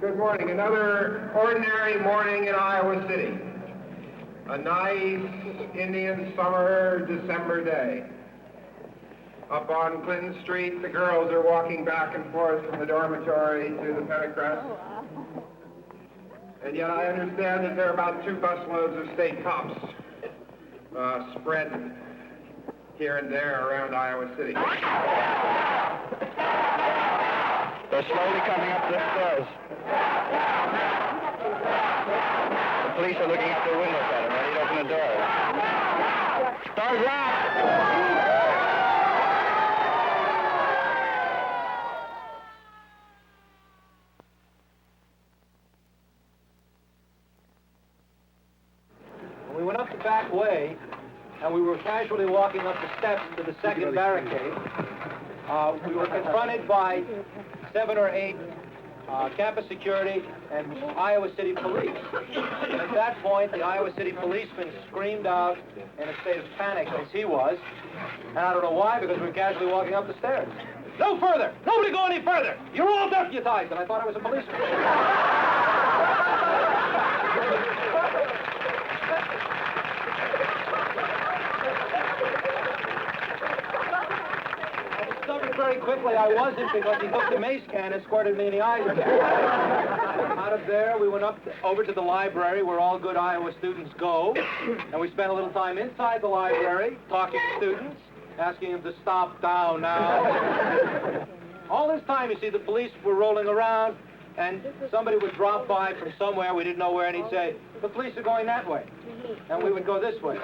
Good morning. Another ordinary morning in Iowa City. A nice Indian summer December day. Up on Clinton Street, the girls are walking back and forth from the dormitory to the Pentecrest. And yet I understand that there are about 2 busloads of state cops spread here and there around Iowa City. They're slowly coming up the stairs. The police are looking out their windows at them, ready to open the door. Start rock! We went up the back way, and we were casually walking up the steps to the second barricade. We were confronted by 7 or 8 campus security and Iowa City police. And at that point, the Iowa City policeman screamed out in a state of panic, as he was. And I don't know why, because we were casually walking up the stairs. No further! Nobody go any further! You're all deputized! And I thought I was a policeman. Very quickly, I wasn't, because he took the mace can and squirted me in the eyes. Out of there, we went over to the library, where all good Iowa students go, and we spent a little time inside the library, talking to students, asking them to stop down now. All this time, you see, the police were rolling around, and somebody would drop by from somewhere, we didn't know where, and he'd say, "The police are going that way," and we would go this way.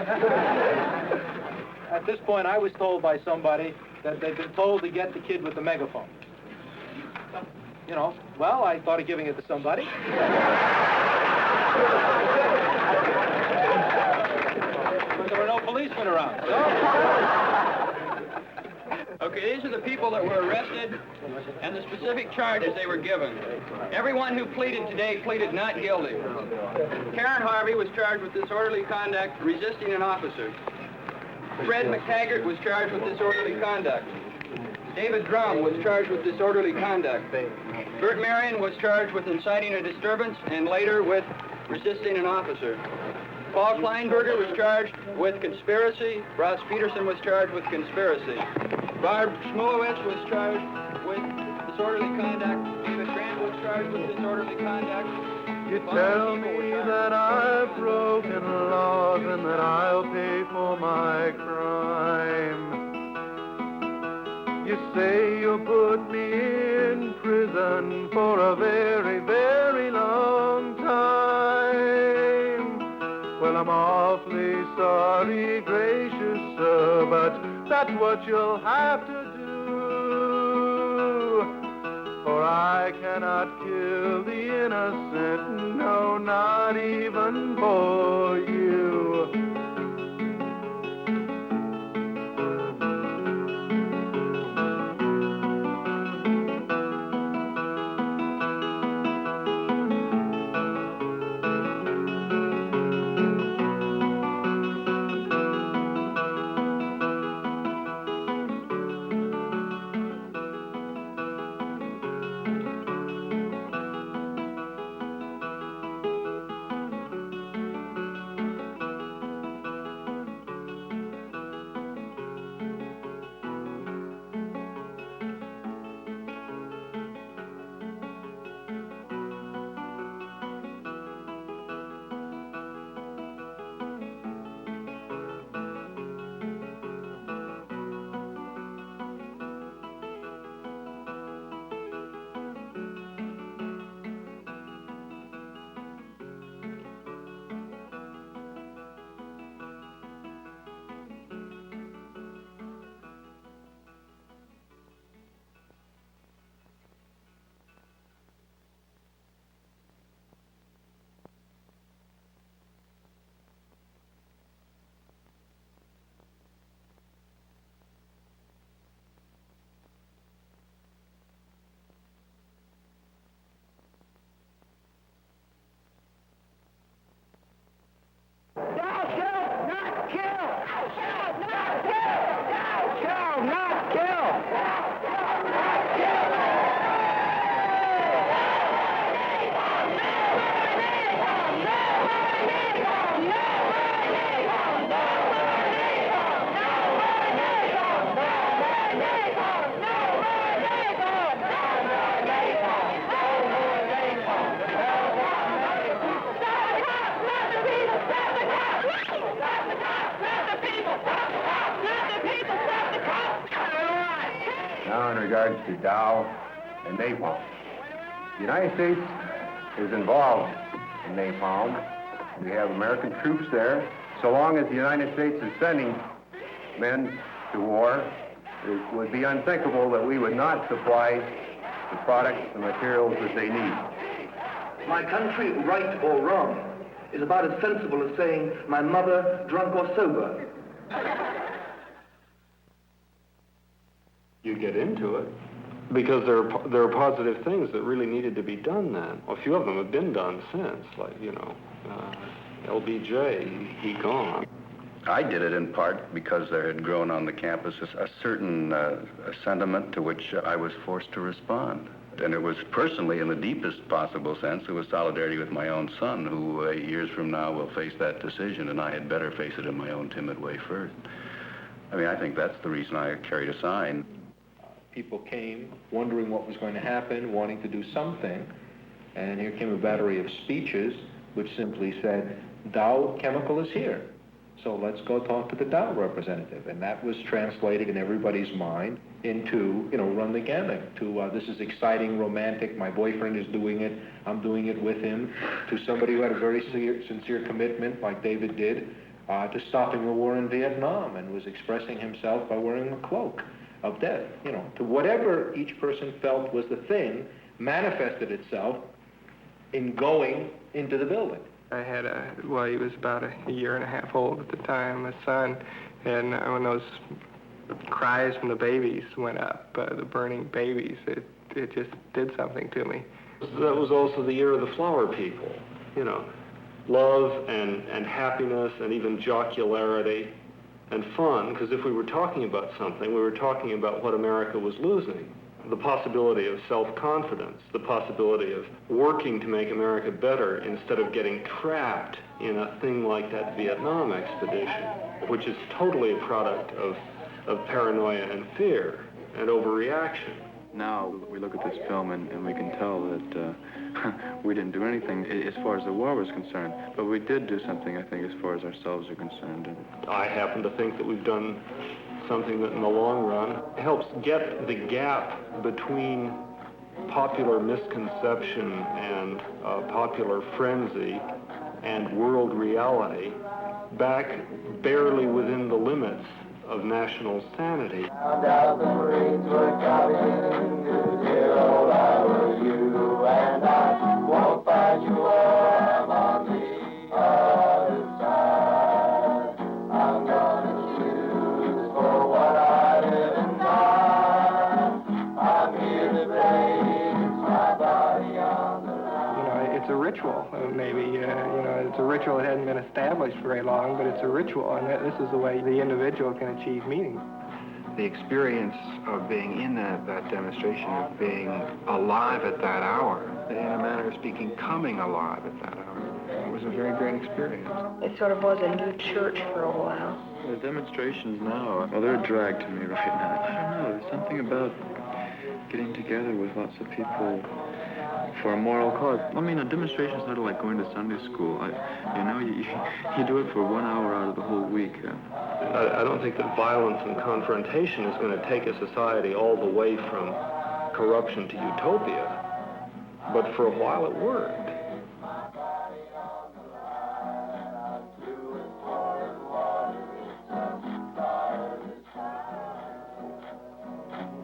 At this point, I was told by somebody that they'd been told to get the kid with the megaphone. You know, well, I thought of giving it to somebody. But there were no policemen around. So. Okay, these are the people that were arrested and the specific charges they were given. Everyone who pleaded today pleaded not guilty. Karen Harvey was charged with disorderly conduct, resisting an officer. Fred McTaggart was charged with disorderly conduct. David Drum was charged with disorderly conduct. Bert Marion was charged with inciting a disturbance and later with resisting an officer. Paul Kleinberger was charged with conspiracy. Ross Peterson was charged with conspiracy. Barb Schmulowitz was charged with disorderly conduct. David Grant was charged with disorderly conduct. You tell me that I've broken laws and that I'll pay for my crime. You say you'll put me in prison for a very, very long time. Well, I'm awfully sorry, gracious sir, but that's what you'll have to do. For I cannot kill the innocent, no, not even for you. regards to Dow and napalm. The United States is involved in napalm. We have American troops there. So long as the United States is sending men to war, it would be unthinkable that we would not supply the products, the materials that they need. My country, right or wrong, is about as sensible as saying my mother, drunk or sober. You get into it because there are positive things that really needed to be done then. A few of them have been done since, like, LBJ, he gone. I did it in part because there had grown on the campus a certain sentiment to which I was forced to respond. And it was personally, in the deepest possible sense, it was solidarity with my own son, who years from now will face that decision, and I had better face it in my own timid way first. I mean, I think that's the reason I carried a sign. People came wondering what was going to happen, wanting to do something, and here came a battery of speeches which simply said, Dow Chemical is here, so let's go talk to the Dow representative. And that was translated in everybody's mind into, run the gamut, to this is exciting, romantic, my boyfriend is doing it, I'm doing it with him, to somebody who had a very sincere commitment, like David did, to stopping the war in Vietnam, and was expressing himself by wearing a cloak of death, to whatever each person felt was the thing, manifested itself in going into the building. I had he was about a year and a half old at the time, a son, and when those cries from the babies went up, the burning babies, it just did something to me. That was also the year of the flower people, love and happiness and even jocularity and fun, because if we were talking about something, we were talking about what America was losing. The possibility of self-confidence, the possibility of working to make America better instead of getting trapped in a thing like that Vietnam expedition, which is totally a product of paranoia and fear and overreaction. Now we look at this film and we can tell that we didn't do anything as far as the war was concerned, but we did do something, I think, as far as ourselves are concerned. I happen to think that we've done something that in the long run helps get the gap between popular misconception and popular frenzy and world reality back barely within the limits of national sanity. Found out the Marines were coming to dear old you, and I won't fight you I'm on the other side. I'm gonna choose for what I live and die. I'm here to raise my body on the line. It's a ritual, maybe, it's a ritual that hadn't been established very long, but it's a ritual, and this is the way the individual can achieve meaning. The experience of being in that demonstration, of being alive at that hour, in a manner of speaking, coming alive at that hour, it was a very great experience. It sort of was a new church for a while. The demonstrations now, they're a drag to me right now. I don't know, there's something about getting together with lots of people for a moral cause. I mean, a demonstration is sort of like going to Sunday school. You do it for 1 hour out of the whole week. I don't think that violence and confrontation is going to take a society all the way from corruption to utopia, but for a while it worked.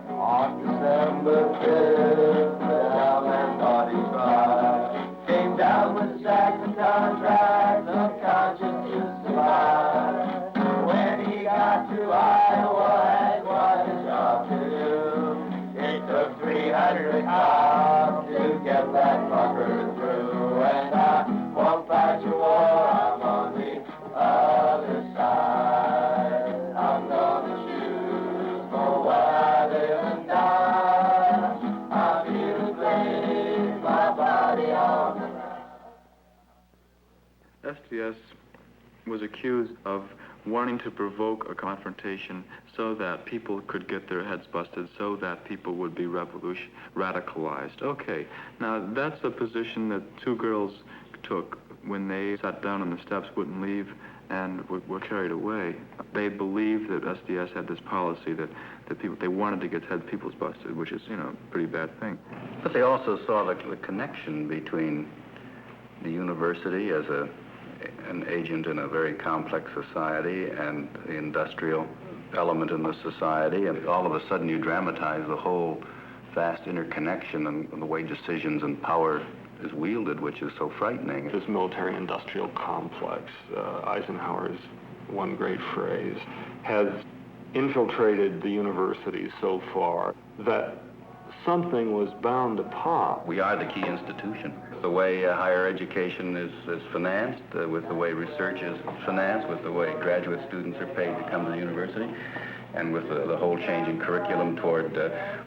On December 5th, the Hellman thought he tried. Came down with stacks and contracts, unconscious to survive. When he got to Iowa, had quite a job to do. It took 300 cops to get that fucker through. And I won't fight your war, I'm on the other side. I'm gonna choose for what I live and die. I'm here to place my body on the line. SDS was accused of wanting to provoke a confrontation so that people could get their heads busted, so that people would be radicalized. Okay, now that's a position that two girls took when they sat down on the steps, wouldn't leave, and were carried away. They believed that SDS had this policy that that they wanted to get had people's busted, which is, you know, a pretty bad thing. But they also saw the connection between the university as an agent in a very complex society and the industrial element in the society, and all of a sudden you dramatize the whole vast interconnection and the way decisions and power is wielded, which is so frightening. This military-industrial complex, Eisenhower's one great phrase, has infiltrated the university so far that something was bound to pop. We are the key institution. The way higher education is financed, with the way research is financed, with the way graduate students are paid to come to the university, and with the whole change in curriculum toward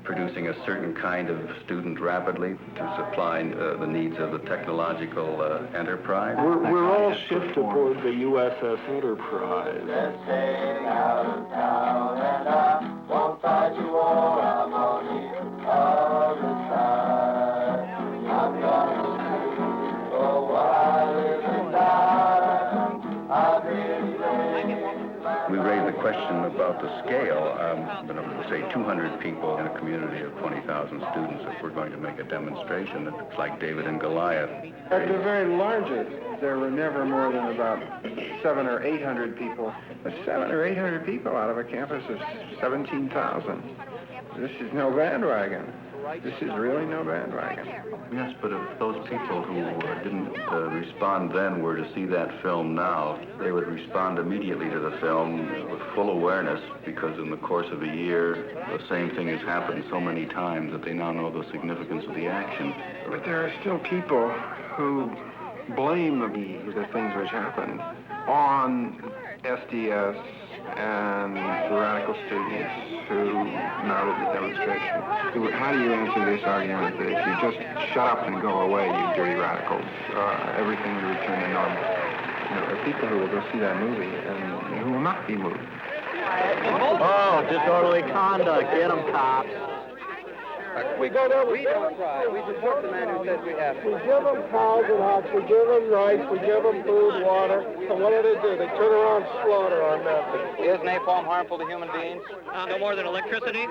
producing a certain kind of student rapidly to supply the needs of the technological enterprise. We're all shifted toward the USS Enterprise. Let's sailing out of town, and I won't fight you all, I'm on the other side. I'm gonna see, oh, while I live and die, I've been We raised the question about the scale. Say 200 people in a community of 20,000 students, if we're going to make a demonstration, it's like David and Goliath. At the very largest, there were never more than about 700 or 800 people. But 700 or 800 people out of a campus of 17,000. This is no bandwagon. This is really no bandwagon. Yes, but if those people who didn't respond then were to see that film now, they would respond immediately to the film with full awareness, because in the course of a year, the same thing has happened so many times that they now know the significance of the action. But there are still people who blame the things which happened on SDS and the radical students who mounted the demonstration. How do you answer this argument that if you just shut up and go away, you dirty radicals, everything will return to normal? You know, there are people who will go see that movie and who will not be moved. Oh, disorderly conduct. Get them, cops. We go there, We don't try. We support the man who says we have to. we give them cows and hogs, we give them rice, we give them food, water, and what do? They turn around and slaughter our men. Is napalm harmful to human beings? No more than electricity,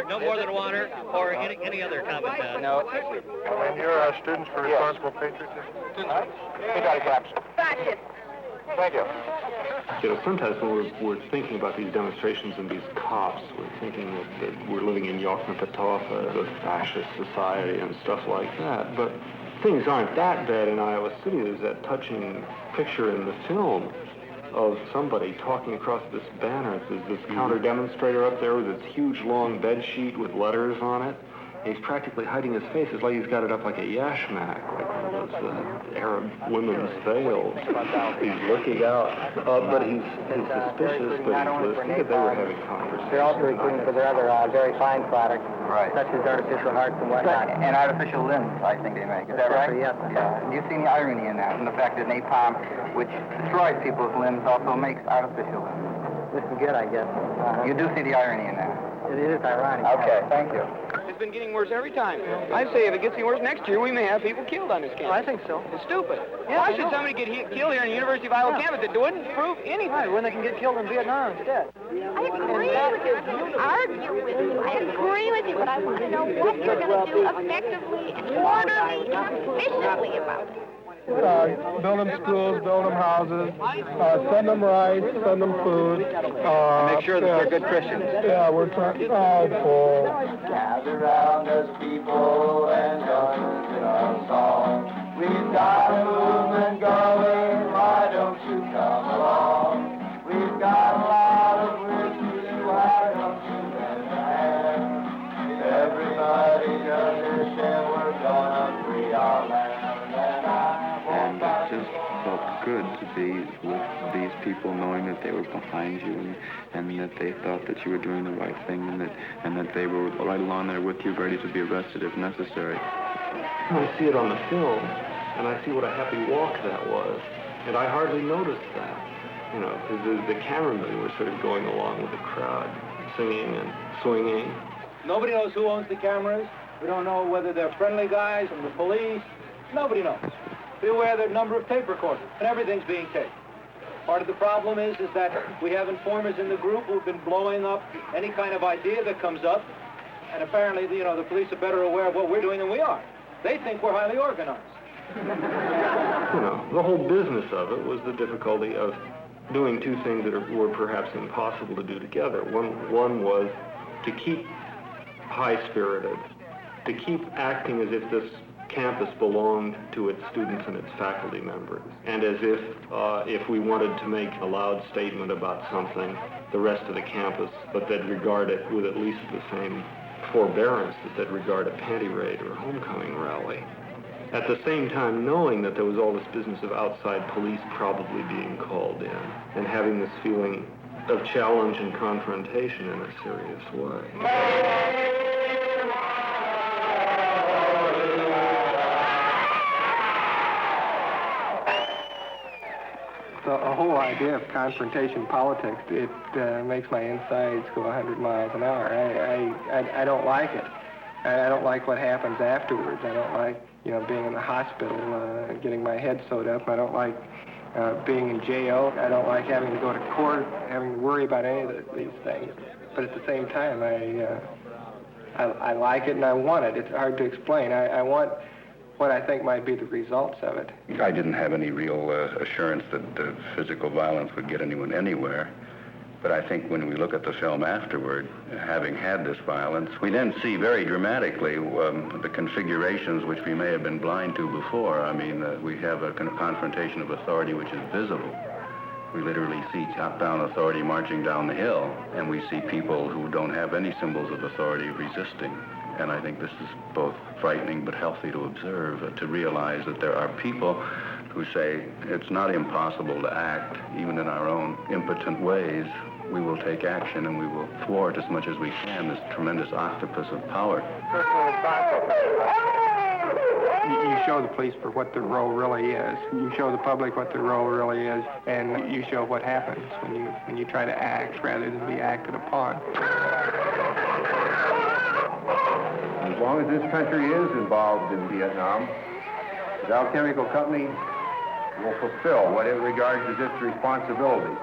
no more than water, or any other combat. No. And you're students for responsible patriotism? We got a caption. Gotcha. Thank you. You know, sometimes when we're thinking about these demonstrations and these cops, we're thinking that we're living in Yoknapatawpha, the fascist society and stuff like that. But things aren't that bad in Iowa City. There's that touching picture in the film of somebody talking across this banner. There's this counter-demonstrator up there with this huge, long bed sheet with letters on it. He's practically hiding his face. It's like he's got it up like a yashmak, like one of those Arab women's veils. He's looking out, but he's suspicious, but he's listening. They were having conversation. They're also recruiting for their other very fine products, such as artificial hearts and whatnot. And artificial limbs, I think they make. Is that right? Yes. Yeah. You've seen the irony in that, and the fact that napalm, which destroys people's limbs, also makes artificial limbs. This is good, I guess. You do see the irony in that. It is ironic. Okay, thank you. It's been getting worse every time. I say if it gets any worse next year, we may have people killed on this campus. I think so. It's stupid. Why should somebody get killed here in the University of Iowa campus that wouldn't prove anything? Right, when they can get killed in Vietnam instead. I agree with you. I don't argue with you. I agree with you, but I want to know what you're going to do effectively and orderly and efficiently about it. Build them schools, build them houses, send them rice, send them food. Make sure that they're good Christians. Yeah, we're trying. Gather round us, people, and join in our song. We've got a movement going, why don't you come along? We've got a lot of work to do, why don't you lend a hand? If everybody's understand, we're gonna free our land. And it just felt good to be with these people, knowing that they were behind you and that they thought that you were doing the right thing and that they were right along there with you, ready to be arrested if necessary. I see it on the film, and I see what a happy walk that was, and I hardly noticed that. You know, because the cameramen were sort of going along with the crowd, singing and swinging. Nobody knows who owns the cameras. We don't know whether they're friendly guys from the police. Nobody knows. Be aware of the number of tape recorders, and everything's being taped. Part of the problem is that we have informers in the group who've been blowing up any kind of idea that comes up, and apparently, the police are better aware of what we're doing than we are. They think we're highly organized. The whole business of it was the difficulty of doing two things that were perhaps impossible to do together. One was to keep high-spirited, to keep acting as if this campus belonged to its students and its faculty members, and as if we wanted to make a loud statement about something, the rest of the campus, but they'd regard it with at least the same forbearance that they'd regard a panty raid or a homecoming rally. At the same time, knowing that there was all this business of outside police probably being called in, and having this feeling of challenge and confrontation in a serious way. The whole idea of confrontation politics, it makes my insides go 100 miles an hour. I don't like it. I don't like what happens afterwards. I don't like, being in the hospital, getting my head sewed up. I don't like being in jail. I don't like having to go to court, having to worry about any of these things. But at the same time, I like it and I want it. It's hard to explain. I want what I think might be the results of it. I didn't have any real assurance that physical violence would get anyone anywhere. But I think when we look at the film afterward, having had this violence, we then see very dramatically the configurations which we may have been blind to before. I mean, we have a kind of confrontation of authority which is visible. We literally see top-down authority marching down the hill, and we see people who don't have any symbols of authority resisting. And I think this is both frightening but healthy to observe, to realize that there are people who say it's not impossible to act, even in our own impotent ways. We will take action and we will thwart as much as we can this tremendous octopus of power. You show the police for what their role really is. You show the public what their role really is, and you show what happens when you try to act rather than be acted upon. As long as this country is involved in Vietnam, the Dow Chemical Company will fulfill what it regards as its responsibility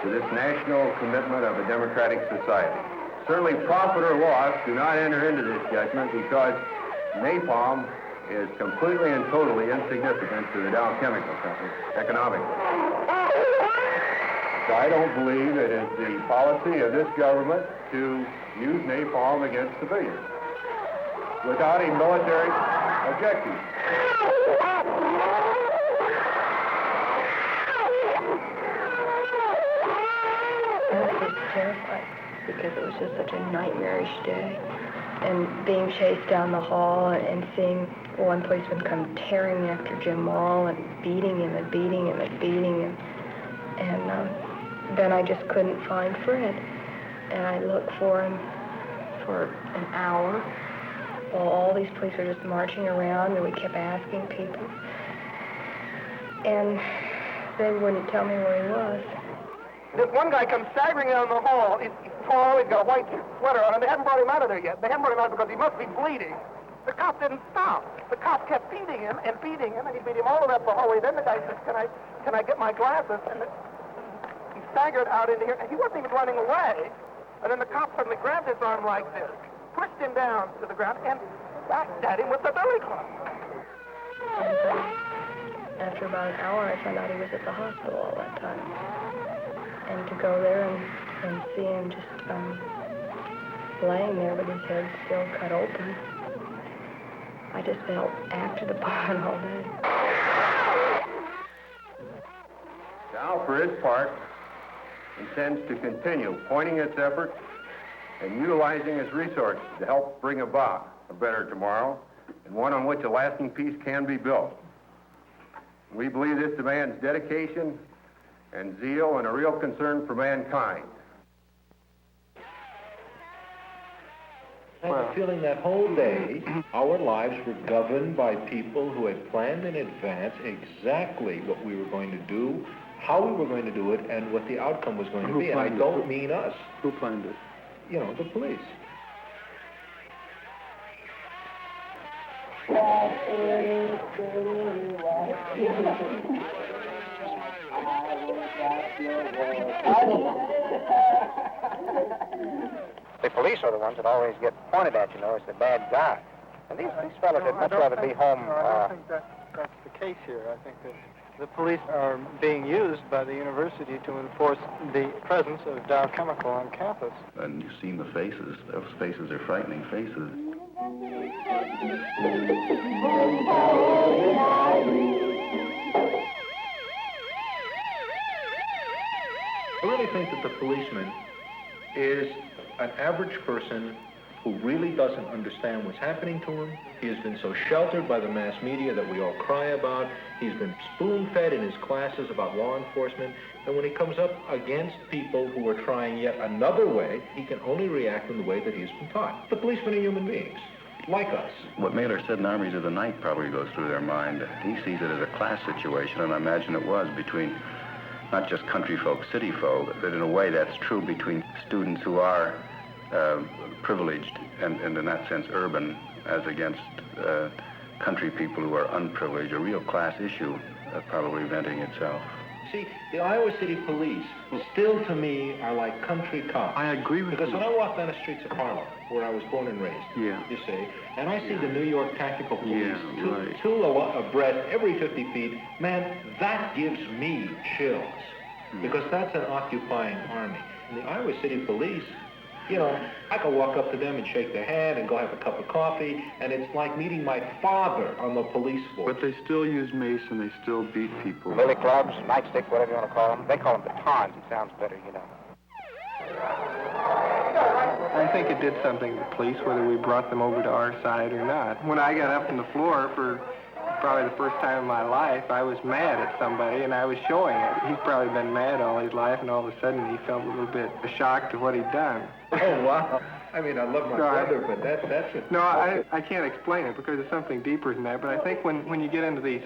to this national commitment of a democratic society. Certainly profit or loss do not enter into this judgment because napalm is completely and totally insignificant to the Dow Chemical Company economically. So I don't believe it is the policy of this government to use napalm against civilians without a military objective. I was terrified because it was just such a nightmarish day. And being chased down the hall and seeing one policeman come tearing after Jim Morrill and beating him and beating him and beating him. And then I just couldn't find Fred. And I looked for him for an hour while all these police were just marching around, and we kept asking people. And they wouldn't tell me where he was. This one guy comes staggering down the hall. He's tall, he's got a white sweater on, and they haven't brought him out of there yet. They haven't brought him out because he must be bleeding. The cop didn't stop. The cop kept beating him, and he beat him all the way up the hallway. Then the guy says, can I get my glasses? And he staggered out into here, and he wasn't even running away. And then the cop suddenly grabbed his arm like this, pushed him down to the ground, and whacked at him with the billy club. And after about an hour, I found out he was at the hospital all that time. And to go there and see him just laying there with his head still cut open, I just felt acted upon all day. Dow, for its part, intends to continue pointing its efforts and utilizing its resources to help bring about a better tomorrow and one on which a lasting peace can be built. We believe this demands dedication and zeal and a real concern for mankind. I have a feeling that whole day, our lives were governed by people who had planned in advance exactly what we were going to do, how we were going to do it, and what the outcome was going to be. And I don't mean us. Who planned it? You know, the police. The police are the ones that always get pointed at, you know, as the bad guy. And these fellas would much rather be home. I don't think that's the case here. I think that the police are being used by the university to enforce the presence of Dow Chemical on campus. And you've seen the faces. Those faces are frightening faces. I really think that the policeman is an average person who really doesn't understand what's happening to him. He has been so sheltered by the mass media that we all cry about. He's been spoon-fed in his classes about law enforcement. And when he comes up against people who are trying yet another way, he can only react in the way that he's been taught. The policemen are human beings, like us. What Mailer said in Armies of the Night probably goes through their mind. He sees it as a class situation, and I imagine it was between not just country folk, city folk, but in a way that's true between students who are privileged and in that sense urban as against country people who are unprivileged, a real class issue probably venting itself. See, the Iowa City Police still to me are like country cops. I agree with you. Because when I walk down the streets of Harlem, where I was born and raised, you see, and I see the New York Tactical Police, two abreast every 50 feet, man, that gives me chills. Because that's an occupying army. And the Iowa City Police, you know, I can walk up to them and shake their hand and go have a cup of coffee, and it's like meeting my father on the police force. But they still use mace and they still beat people. Billy clubs, nightsticks, whatever you want to call them. They call them batons. It sounds better, you know. I think it did something to the police, whether we brought them over to our side or not. When I got up on the floor for probably the first time in my life, I was mad at somebody, and I was showing it. He's probably been mad all his life, and all of a sudden he felt a little bit shocked to what he'd done. Oh, wow. I mean, I love my brother, but that's it. No, I can't explain it because it's something deeper than that, but I think when you get into these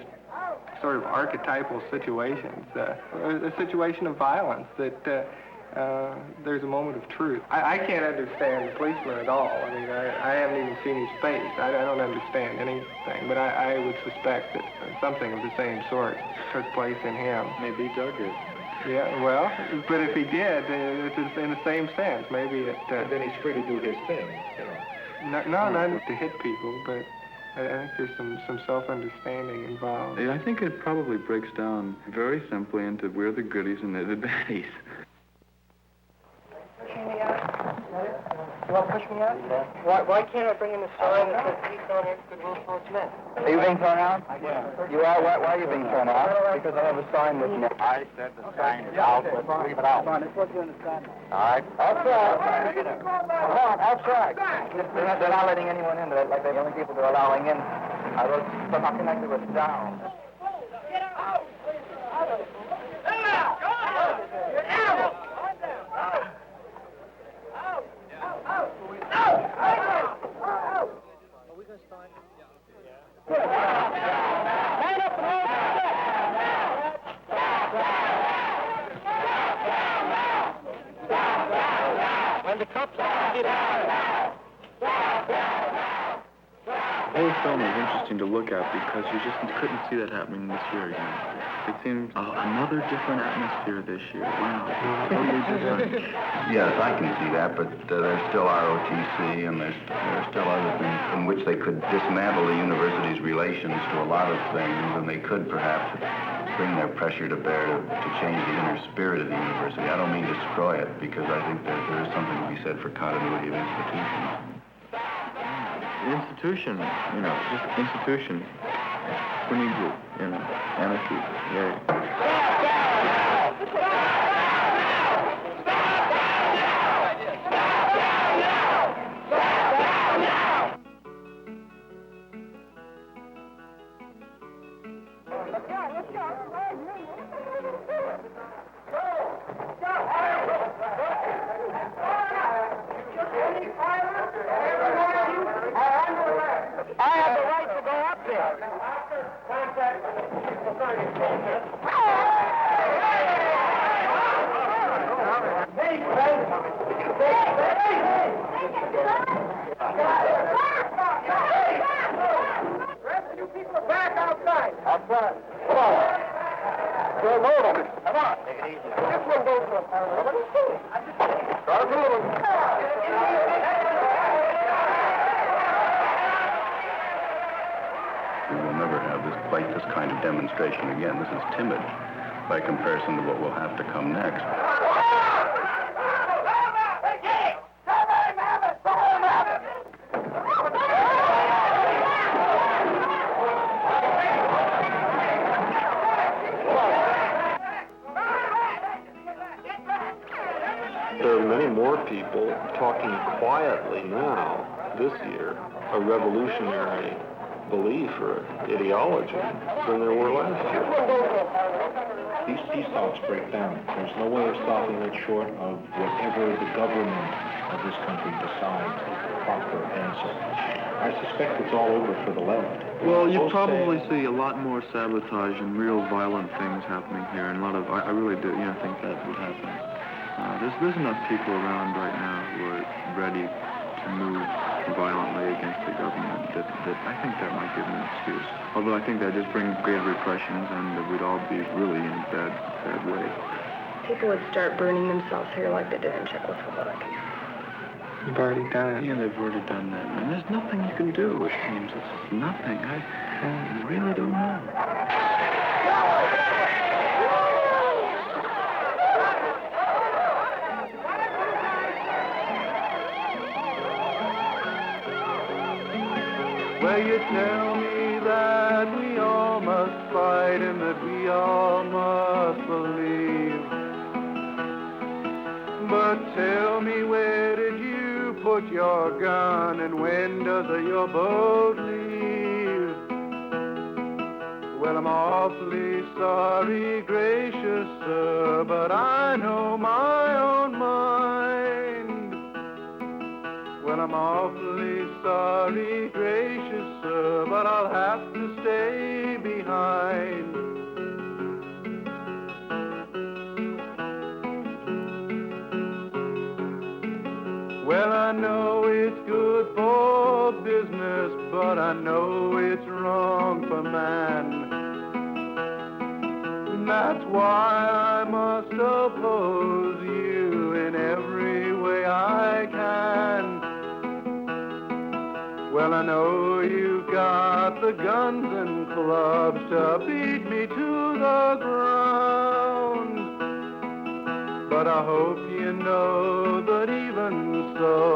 sort of archetypal situations, a situation of violence, that there's a moment of truth. I can't understand the policeman at all. I mean, I haven't even seen his face. I don't understand anything, but I would suspect that something of the same sort took place in him. Maybe he dug it. Yeah, well, but if he did, it's in the same sense. Maybe it... and then he's free to do his thing, you know. No, not to hit people, but I think there's some self-understanding involved. I think it probably breaks down very simply into we're the goodies and they're the baddies. You want to push me out? Why can't I bring in a sign that says peace on earth, goodwill towards men? Are you being thrown out? Yeah. You are? Why are you being thrown out? Because I have a sign with me. I said the sign is out, but leave it out. Come on, let's work you understand. All right. Outside. Come on, outside. They're not letting anyone in. Like the only people they're allowing in are those somehow connected with Dow. Get out! Get out! Get out! When the cops get out. The whole film is interesting to look at because you just couldn't see that happening this year again. It seems another different atmosphere this year. Wow, totally different. Yes, I can see that, but there's still ROTC, and there's still other things in which they could dismantle the university's relations to a lot of things, and they could perhaps bring their pressure to bear to change the inner spirit of the university. I don't mean destroy it, because I think that there is something to be said for continuity of institutions. Institution, just institution. Who needs it, anarchy, yay. I have the right to go up there. Rest of you people are back outside. Outside. Come on. There are no This one goes to a parallel. What are you doing? Start moving. We will never have quite this kind of demonstration again. This is timid by comparison to what will have to come next. There are many more people talking quietly now, this year, a revolutionary belief or ideology than there were last year. These peace talks break down. There's no way of stopping it short of whatever the government of this country decides is the proper answer. I suspect it's all over for the left. Well, you probably see a lot more sabotage and real violent things happening here, and a lot of, I really do, think that would happen. There's enough people around right now who are ready to move violently against the government that I think that might give them an excuse. Although I think that just brings greater repressions and that we'd all be really in a bad way. People would start burning themselves here like they did in Czechoslovakia. You've already done it. Yeah, they've already done that. And there's nothing you can do, it seems. It's just nothing. I really don't know. Well, you tell me that we all must fight and that we all must believe. But tell me, where did you put your gun and when does your boat leave? Well, I'm awfully sorry, gracious sir, but I know my own mind. Well, I'm awfully sorry, gracious sir, but I'll have to stay behind. Well, I know it's good for business, but I know it's wrong for man. And that's why I must oppose you in every way I can. Well, I know you've got the guns and clubs to beat me to the ground, but I hope you know that even so,